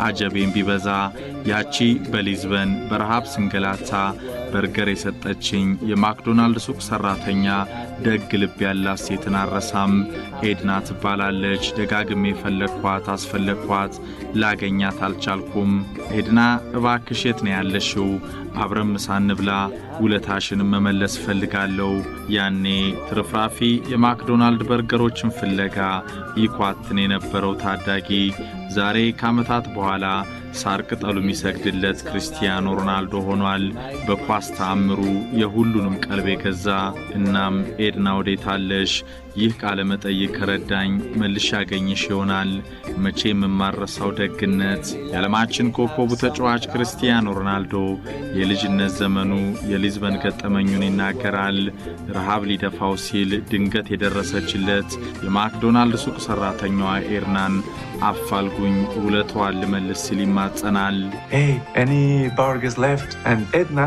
አጀቤን ቢበዛ ያቺ በሊዝበን በረሃብ ስንገላታ በርገር የሰጠችኝ የማክዶናልድ ሱቅ ሰራተኛ ደግ ልብ ያላት ሴትን አረሳም። ኤድና ትባላለች። ደጋግሜ ፈለኳት አስፈለኳት ላገኛት አልቻልኩም። ኤድና እባክሽ የት ነው ያለሽው? አብረን ምሳ እንብላ፣ ውለታሽን መመለስ ፈልጋለሁ። ያኔ ትርፍራፊ የማክዶናልድ በርገሮችን ፍለጋ ይኳትን የነበረው ታዳጊ ዛሬ ከዓመታት በኋላ ሳር ቅጠሉ የሚሰግድለት ክርስቲያኖ ሮናልዶ ሆኗል። በኳስ ተአምሩ የሁሉንም ቀልብ የገዛ። እናም ኤድና ወዴት አለሽ? ይህ ቃለ መጠይቅ ከረዳኝ መልሼ ያገኝሽ ይሆናል። መቼም የማረሳው ደግነት የዓለማችን ኮከቡ ተጫዋች ክርስቲያኖ ሮናልዶ የልጅነት ዘመኑ የሊዝበን ገጠመኙን ይናገራል። ረሃብ ሊደፋው ሲል ድንገት የደረሰችለት የማክዶናልድ ሱቅ ሰራተኛዋ ኤድናን አፋልጉኝ ውለቷን ልመልስ ሲል ይማጸናል። Hey, any burgers left? And Edna